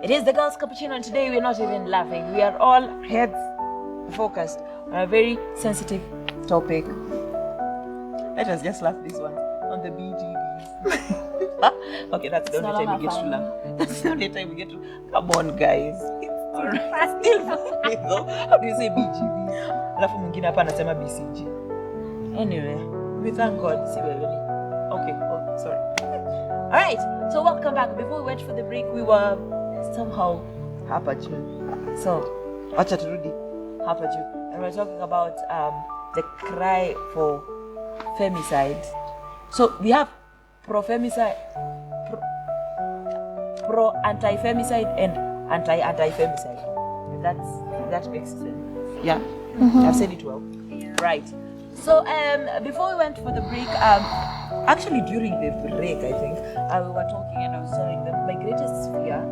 It is the Girls Cappuccino, and today we're not even laughing. We are all heads focused on a very sensitive topic. Let us just laugh this one on the BGBs. Okay, that's the only time we get to laugh. That's the only time we get to. Come on, guys. It's alright. Still funny though. How do you say BGBs? Alafu mwingine hapa anasema BCG. Anyway, we thank God. See where really. Okay. Oh, sorry. All right. So welcome back. Before we went for the break, we were somehow hapa juu. So, acha turudi hapa juu. And we're talking about the cry for femicide. So we have pro-femicide, pro-anti-femicide and anti-femicide. If that makes sense. Yeah? Mm-hmm. I've said it well. Yeah. Right. So before we went for the break, actually during the break, I think, we were talking and I was telling them my greatest fear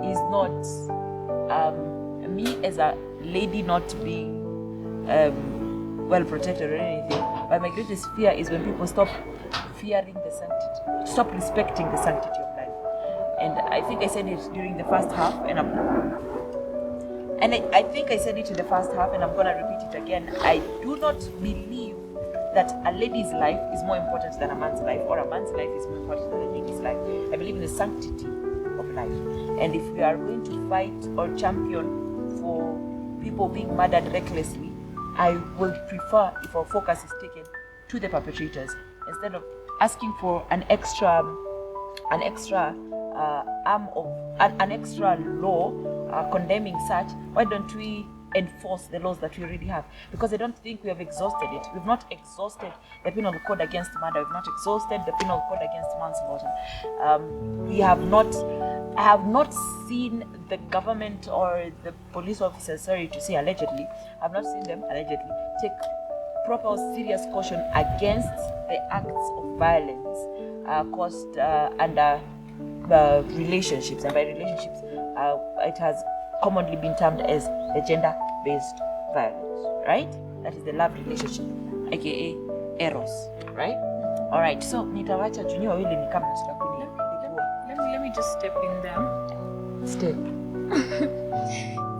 is not me as a lady not being well protected or anything, but my greatest fear is when people stop fearing the sanctity, stop respecting the sanctity of life. And I think I said it during the first half, and I think I said it in the first half, and I'm gonna repeat it again. I do not believe that a lady's life is more important than a man's life, or a man's life is more important than a lady's life. I believe in the sanctity of life. And if we are going to fight or champion for people being murdered recklessly, I would prefer if our focus is taken to the perpetrators instead of asking for an extra law condemning such. Why don't we enforce the laws that we already have? Because I don't think we have exhausted it. We've not exhausted the penal code against murder. We've not exhausted the penal code against manslaughter. I have not seen the government or the police officers, to say allegedly, I've not seen them allegedly take proper serious caution against the acts of violence caused under relationships. And by relationships, it has commonly been termed as the gender-based violence, right? That is the love relationship, aka eros, right? All right. So nitawacha junior wawili ni kama tutakuni. Let me just step in there. Step.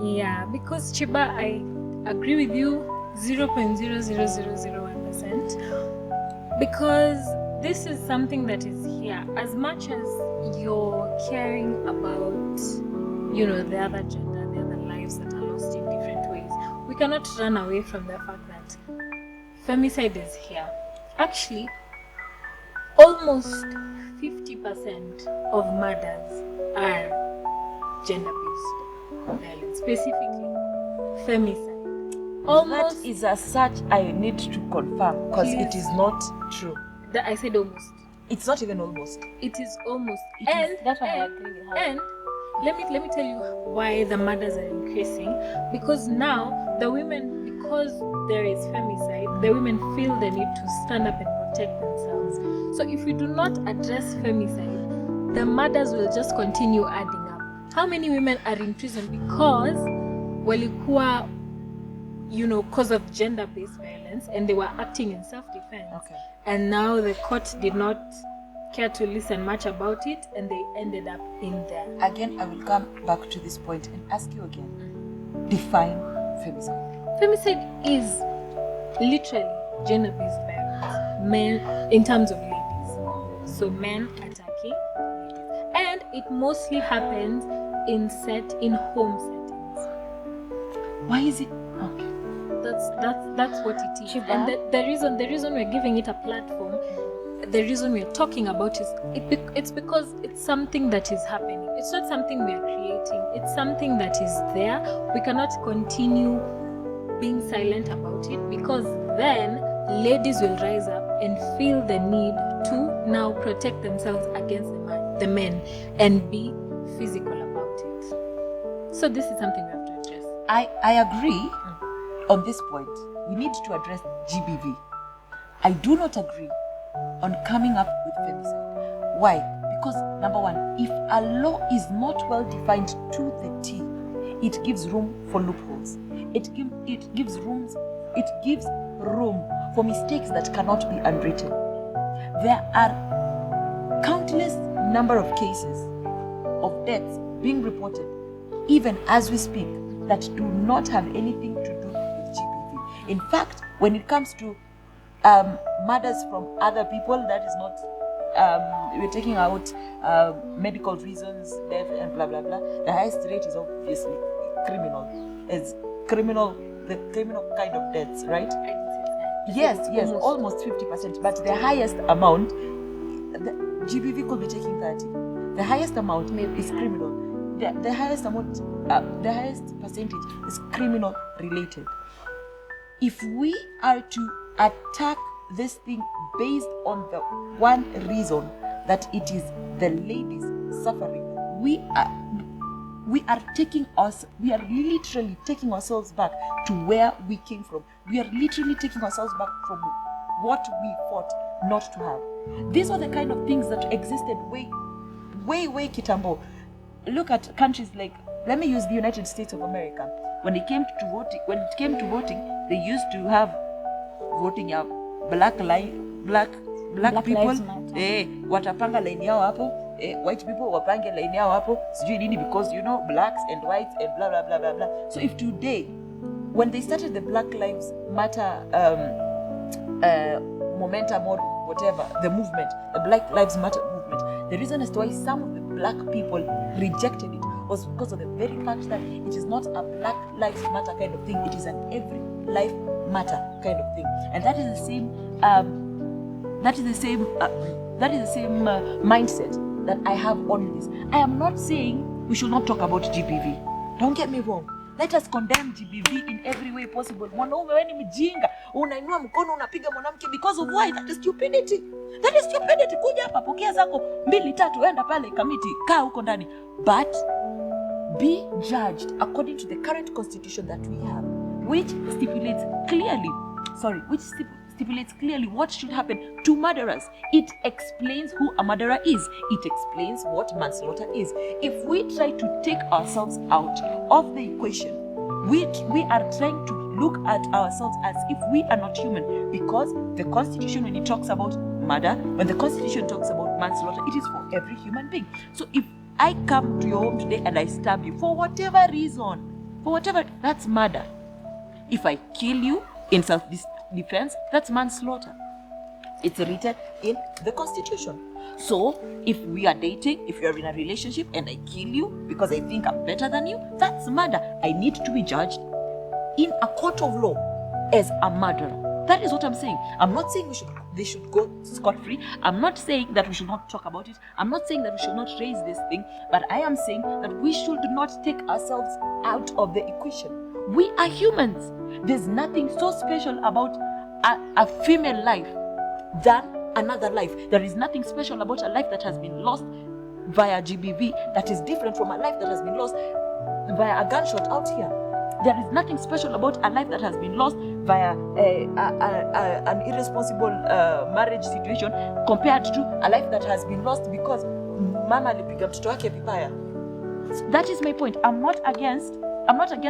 Yeah, because Chiba, I agree with you 0.00001%, because this is something that is here. As much as you're caring about, the other gender, the other lives that are lost in different ways, we cannot run away from the fact that femicide is here. Actually, almost 50% of murders are gender-based violence, specifically femicide. Almost. That is as such I need to confirm, because it is not true. I said almost. It's not even almost. It is almost. That's why I agree with her. And let me tell you why the murders are increasing. Because now the women, because there is femicide, the women feel the need to stand up and protect themselves. So if we do not address femicide, the murders will just continue adding up. How many women are in prison because walikuwa, cause of gender-based violence, and they were acting in self-defense? Okay. And now the court did not care to listen much about it, and they ended up in there. Again, I will come back to this point and ask you again. Define femicide. Femicide is literally gender-based violence, men in terms of ladies. So men attacking ladies, and it mostly happens in home settings. Why is it? Okay. That's what it is. Chiba? And the reason we're giving it a platform, the reason we're talking about it's because it's something that is happening. It's not something we are creating. It's something that is there. We cannot continue being silent about it, because then ladies will rise up and feel the need to now protect themselves against the men and be physical about it. So this is something we have to address. I agree on this point. We need to address GBV. I do not agree on coming up with femicide. Why? Because number one, if a law is not well defined to the T, it gives room for loopholes. It gives room for mistakes that cannot be unwritten. There are countless number of cases of deaths being reported, even as we speak, that do not have anything to do with GBV. In fact, when it comes to murders from other people, that is not, we're taking out medical reasons, death and blah blah blah. The highest rate is obviously the criminal kind of deaths, right? Yes, almost 50%. But the highest amount, the GBV could be taking 30. The highest amount is criminal. The highest amount, the highest percentage is criminal related. If we are to attack this thing based on the one reason that it is the ladies suffering, we are literally taking ourselves back to where we came from. We are literally taking ourselves back from what we fought not to have. These are the kind of things that existed way kitambo. Look at countries like, let me use the United States of America. When it came to voting, they used to have voting ya black people, watapanga line yao hapo, white people wapange line yao hapo, sijui nini, because blacks and whites and blah blah blah blah blah. So if today, when they started the Black Lives Matter momentum or whatever, the movement, the Black Lives Matter movement, the reason as to why some of the black people rejected it was because of the very fact that it is not a Black Lives Matter kind of thing, it is an every life matter kind of thing. And that is the same mindset that I have on this. I am not saying we should not talk about GBV. Don't get me wrong. Let us condemn GBV in every way possible. Mwanaume wewe ni mjinga, unainua mkono unapiga mwanamke because of why? That is stupidity. Kuja hapa, pokea zako 2 3, enda pale kamiti, kaa huko ndani. But be judged according to the current constitution that we have, which stipulates clearly what should happen to murderers. It explains who a murderer is. It explains what manslaughter is. If we try to take ourselves out of the equation, we are trying to look at ourselves as if we are not human, because the Constitution, when it talks about murder, when the Constitution talks about manslaughter, it is for every human being. So if I come to your home today and I stab you for whatever reason, that's murder. If I kill you in self-defense, that's manslaughter. It's written in the Constitution. So if we are dating, if you're in a relationship and I kill you because I think I'm better than you, that's murder. I need to be judged in a court of law as a murderer. That is what I'm saying. I'm not saying they should go scot-free. I'm not saying that we should not talk about it. I'm not saying that we should not raise this thing. But I am saying that we should not take ourselves out of the equation. We are humans. There's nothing so special about a female life than another life. There is nothing special about a life that has been lost via GBV that is different from a life that has been lost via a gunshot out here. There is nothing special about a life that has been lost via an irresponsible marriage situation compared to a life that has been lost because mama alipiga mtoto wake vibaya. That is my point. I'm not against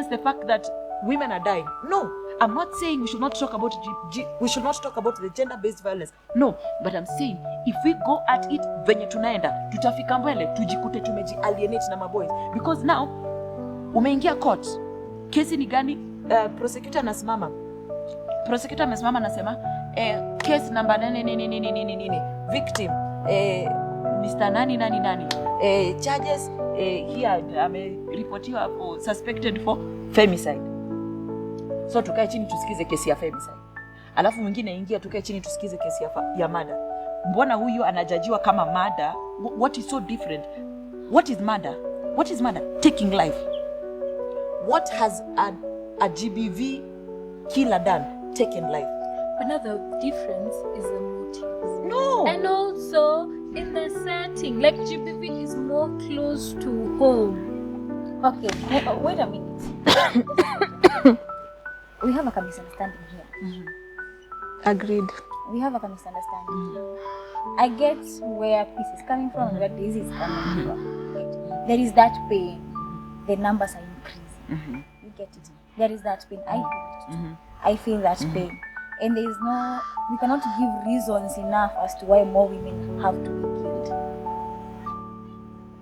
the fact that women are dying. No, I'm not saying we should not talk about the gender-based violence. No, but I'm saying if we go at it venye tunaenda, tutafika mbele tujikute tumeji-alienate na maboys. Because now umeingia court. Kesi ni gani? Prosecutor anasimama anasema case number nini victim Mr. nani charges here ameripotiwa hapo suspected for femicide. So tukae chini tusikize kesi ya femicide. Alafu mwingine ingia tukae chini tusikize kesi ya murder. Mbona huyu anajajiwa kama murder? What is so different? What is murder? Taking life. What has a GBV killer done? Taken life. Another difference is the motives. No. And also in the setting, like GBV is more close to home. Okay, wait a minute. We have a misunderstanding here. Mm-hmm. Agreed. We have a misunderstanding. Mm-hmm. I get where peace is coming from and where this is coming from. There is that pain. The numbers are increasing. You get it? There is that pain. I feel it too. I feel that pain. And there is no, we cannot give reasons enough as to why more women have to be killed.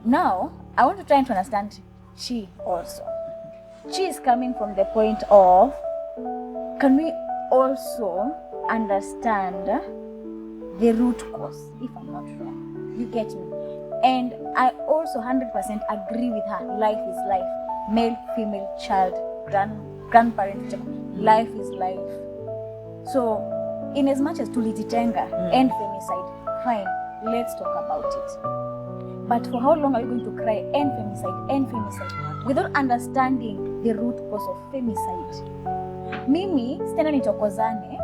Now, I want to try to understand Chi also. Chi is coming from the point of, can we also understand the root cause, if I'm not wrong? You get me? And I also 100% agree with her. Life is life. Male, female, child, grandparent, life is life. So, in as much as tulititenga and femicide, fine, let's talk about it. But for how long are we going to cry and femicide without understanding the root cause of femicide? Mimi, stena nitokozane,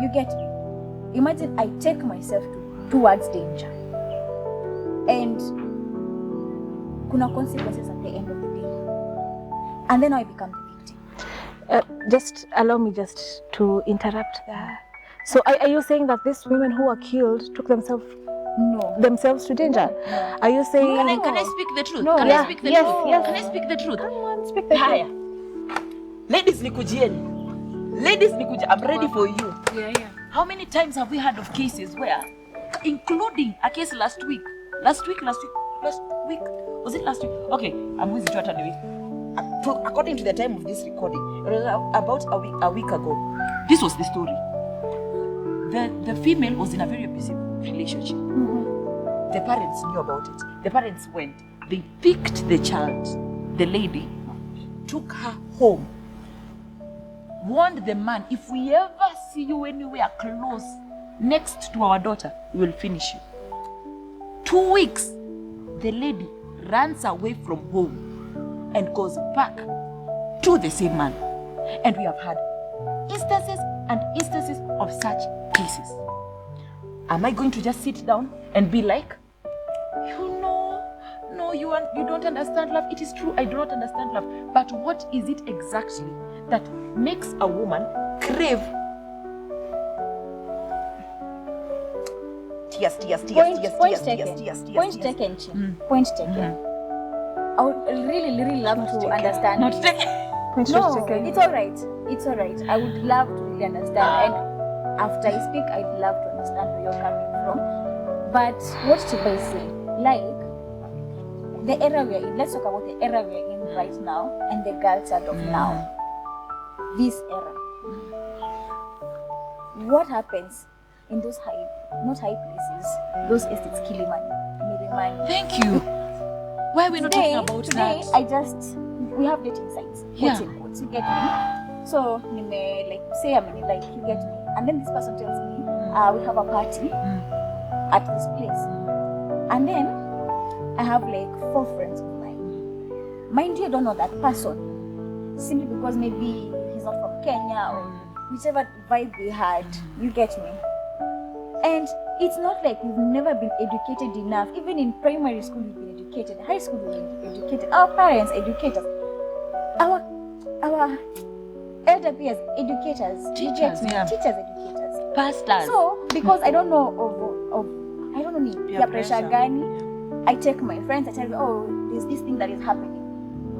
you get me? Imagine I take myself towards danger. And kuna consequences at the end of the day. And then I become the victim. Just allow me just to interrupt there. So are you saying that these women who were killed took themselves to danger? No. Are you saying... Can I speak the truth? No. Can I speak the Yes, truth? yes. Can I speak the truth? Come on, speak the Haya. truth. Ladies nikujieni. I'm ready for you. Yeah. How many times have we heard of cases where, including a case last week? Was it last week? Okay, I'm with you anyway. According to the time of this recording, it was about a week ago. This was the story. The female was in a very abusive relationship. The parents knew about it. The parents went. They picked the child, the lady, took her home, warned the man, if we ever see you anywhere close next to our daughter, we will finish you. 2 weeks, the lady runs away from home and goes back to the same man. And we have had instances and instances of such cases. Am I going to just sit down and be like, you don't understand love? It is true, I do not understand love. But what is it exactly that makes a woman crave tears? Point taken, Chi. Point taken. I would really love to understand. Not taken. No, it's all right. I would love to really understand. And after I speak, I'd love to understand where you're coming from. But what Chiba is saying, like, the era we're in, let's talk about the era we're in right now and the girl child of now. This era. What happens in those not high places, those estates, Kilimani, Milimani? Thank you. Why are we not talking about today, that? We have dating sites. Yeah. Quotes, you get me? So, say I'm in, like, you get me? And then this person tells me, we have a party at this place. And then I have like 4 friends of mine. Mind you, I don't know that person. Simply because maybe he's not from Kenya or whichever vibe we had. You get me? And it's not like we've never been educated enough. Even in primary school, we've been educated. High school, we've been educated. Our parents, educators. Our elder peers, educators. Teachers, yeah. Teachers, educators. Pastors. So, because I don't know of I don't know Peer pressure gani, I take my friends, I tell them, oh, there's this thing that is happening.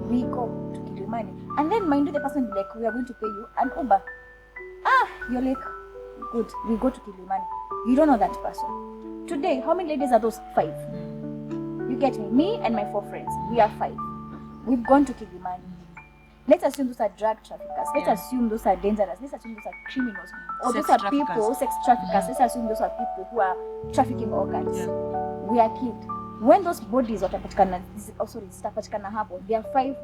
We go to Kilimani. And then mind you, the person will be like, we are going to pay you an Uber. You're like, good, we go to Kilimani. You don't know that person. Today, how many ladies are those? 5. You get me? Me and my 4 friends, we are 5. We've gone to Kilimani. Let's assume those are drug traffickers. Let's assume those are dangerous. Let's assume those are criminals. Or Sex those are traffickers. people, sex traffickers. Let's assume those are people who are trafficking organs. We are killed. When those bodies zitapatikana hapo, there are 5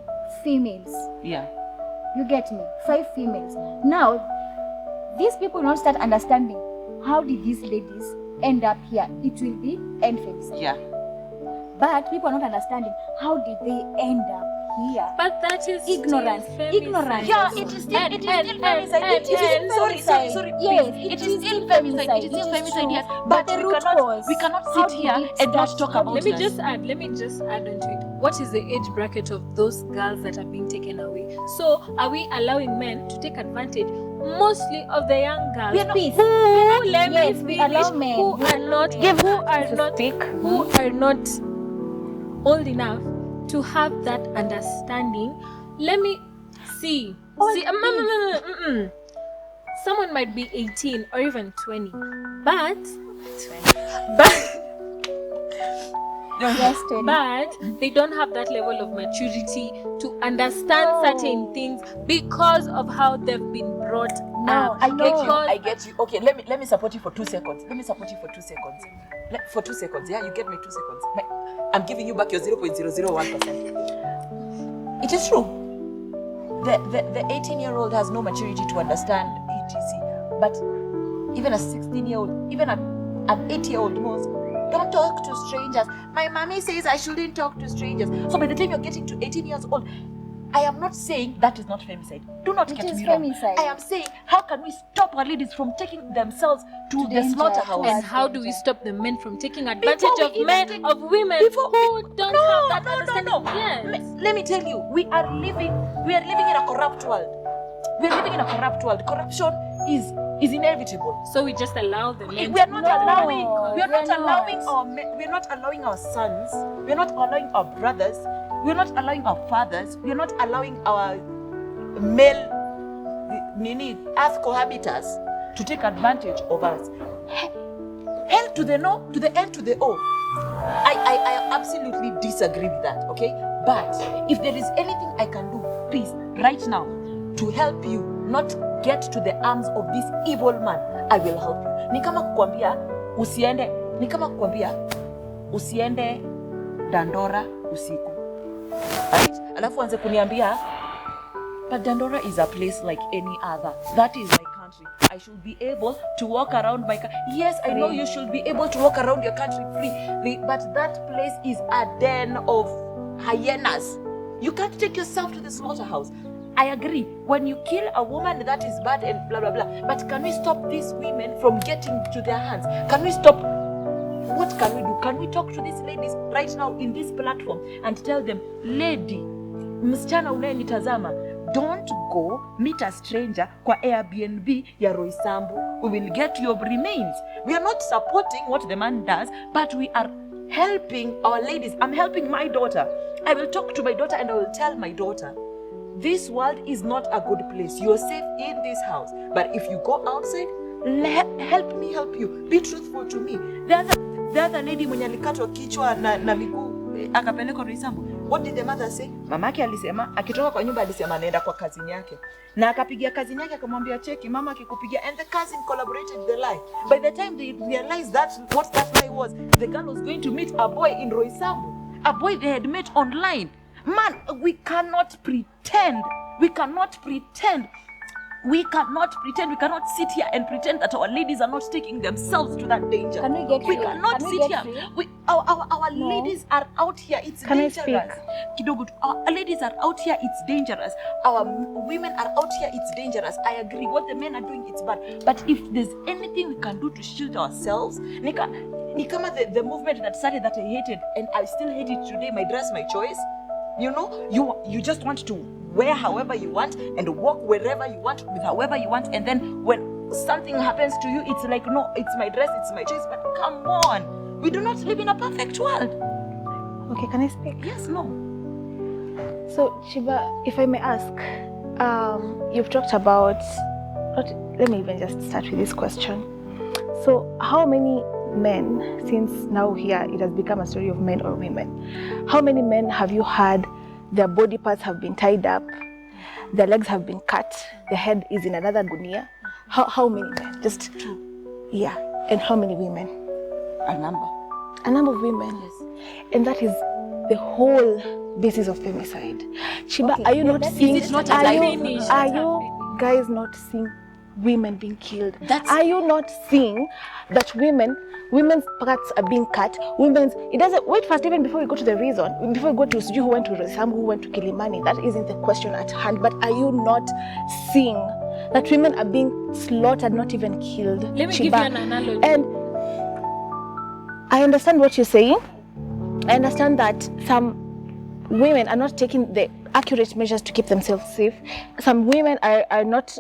females. Yeah. You get me? 5 females. Now, these people will not start understanding how did these ladies end up here. It will be end femicide. Yeah. But people are not understanding how did they end up here. But that is Ignorance. Ignorance. Yeah, it is still femicide. Sorry. Yes, It is still femicide. It is still femicide, yes. But we cannot sit here and not talk about Let me that. just add onto it. What is the age bracket of those girls that are being taken away? So are we allowing men to take advantage mostly of the young girls We are not- who allow men. who are not old enough to have that understanding? See, someone might be 18 or even 20, but Yes, 20. but they don't have that level of maturity to understand certain things because of how they've been brought up. I get you. Because- I get you. Okay, let me support you for 2 seconds. For 2 seconds, yeah? You get me 2 seconds. I'm giving you back your 0.001%. It is true. The 18-year-old has no maturity to understand etc. But even a 16-year-old, even an 8-year-old knows, don't talk to strangers. My mommy says I shouldn't talk to strangers. So by the time you're getting to 18 years old, I am not saying that is not femicide. Do not It get is me wrong. femicide. I am saying, how can we stop our ladies from taking themselves to the danger, slaughterhouse? And how do we stop the men from taking advantage Before we of even men, take- of women before- who don't have that No. understanding yet? Let me tell you, we are living in a corrupt world. We are living in a corrupt world. Corruption is inevitable. So we just allow the men. We are not No, allowing. We are we are not allowing not. our. We are not allowing our sons. We are not allowing our brothers. We are not allowing our fathers. We are not allowing our male earth cohabitants to take advantage of us. Hell to the no, to the N to the O. I absolutely disagree with that. Okay, but if there is anything I can do, please, right now, to help you not get to the arms of this evil man, I will help you. Ni kama kukwambia usiende Dandora usiku. Right? Alafu anze kuniambia, but Dandora is a place like any other. That is my country. I should be able to walk around my country. Yes, I know you should be able to walk around your country free, but that place is a den of hyenas. You can't take yourself to the slaughterhouse. I agree. When you kill a woman, that is bad and blah, blah, blah. But can we stop these women from getting to their hands? Can we stop? What can we do? Can we talk to these ladies right now in this platform and tell them, lady, msichana unayenitazama, don't go meet a stranger kwa Airbnb ya Roysambu. We will get your remains. We are not supporting what the man does, but we are helping our ladies. I'm helping my daughter. I will talk to my daughter and I will tell my daughter, this world is not a good place. You're safe in this house. But if you go outside, help me help you. Be truthful to me. The other lady mwenye alikatwa kichwa na miguu akapelekwa Roysambu. What did the mother say? Mamake alisema, akitoka kwa nyumba alisema anaenda kwa cousin yake. Na akapigia cousin yake akamwambia cheki, mama akikupigia, and the cousin collaborated the lie. By the time they realized what that lie was, the girl was going to meet a boy in Roysambu. A boy they had met online. Man, we cannot pretend. We cannot sit here and pretend that our ladies are not taking themselves to that danger. Can we get We free? cannot Can we sit get here. free? Our ladies are out here. It's Can I dangerous. Kidogo tu. Our ladies are out here. It's dangerous. Our women are out here. It's dangerous. I agree. What the men are doing, it's bad. But if there's anything we can do to shield ourselves, ni kama the movement that started that I hated, and I still hate it today. My dress, my choice. You know, you just want to wear however you want and walk wherever you want with however you want, and then when something happens to you, it's like, no, it's my dress, it's my choice. But come on, we do not live in a perfect world. Okay, can I speak? Yes, no. So, Chiba, if I may ask, you've talked about, let me even just start with this question. So, how many men, since now here it has become a story of men or women, how many men have you had, their body parts have been tied up, their legs have been cut, their head is in another gunia? How many men? Just two. Yeah. And how many women? A number. A number of women. Yes. And that is the whole basis of femicide. Chiba, Okay, are you not let me seeing? Is it not Are a you, finish? are you guys not seeing women being killed? That's- Are you not seeing that women's parts are being cut? It doesn't, wait first, even before we go to the reason, before we go to you who went to Roysambu, who went to Kilimani, that isn't the question at hand. But are you not seeing that women are being slaughtered, not even killed? Let me give you an analogy. And I understand what you're saying. I understand that some women are not taking the accurate measures to keep themselves safe. Some women are not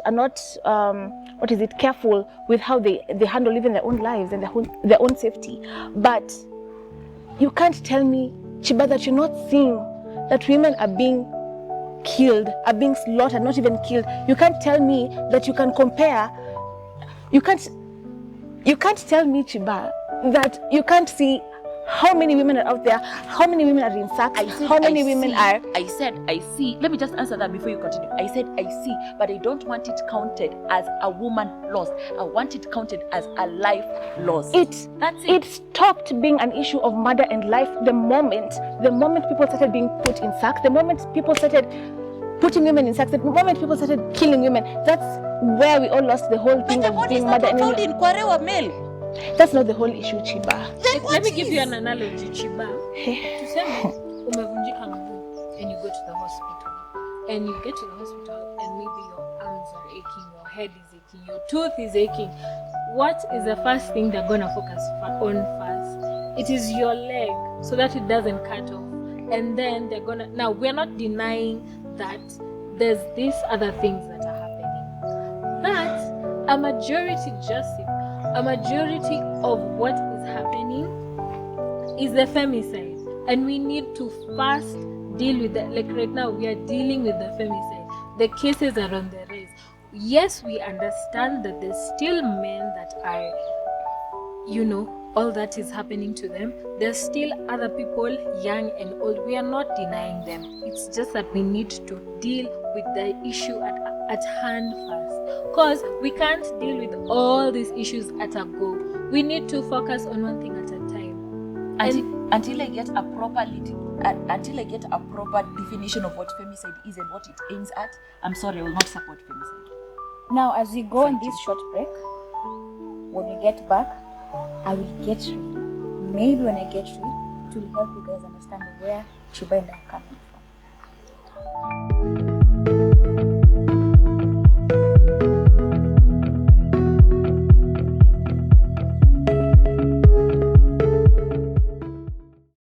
careful with how they handle even their own lives and their own safety. But you can't tell me, Chiba, that you're not seeing that women are being killed, are being slaughtered, not even killed. You can't tell me that you can compare. You can't tell me, Chiba, that you can't see how many women are out there, how many women are in sacks, how many women are... I said, I see. Let me just answer that before you continue. I said, I see, but I don't want it counted as a woman lost. I want it counted as a life lost. That's it. It stopped being an issue of murder and life the moment people started being put in sacks, the moment people started putting women in sacks, the moment people started killing women. That's where we all lost the whole thing of being murder. But the body is not found in Kwarewa Mill. That's not the whole issue, Chiba. Let me give you an analogy, Chiba. Tuseme umevunjika mguu and you go to the hospital. And you get to the hospital and maybe your arms are aching, your head is aching, your tooth is aching. What is the first thing they're going to focus on first? It is your leg, so that it doesn't cut off. And then they're going to... Now, we're not denying that there's these other things that are happening. But a majority, Joseph, a majority of what is happening is the femicide. And we need to first deal with that. Like right now, we are dealing with the femicide. The cases are on the rise. Yes, we understand that there's still men that are, all that is happening to them. There's still other people, young and old. We are not denying them. It's just that we need to deal with the issue at hand first. Because we can't deal with all these issues at a go. We need to focus on one thing at a time. Until I get a proper definition of what femicide is and what it aims at, I'm sorry, I will not support femicide. Now, as we go on this short break, when we get back, I will get ready. Maybe when I get ready, it will help you guys understand where Chiba and I are coming from.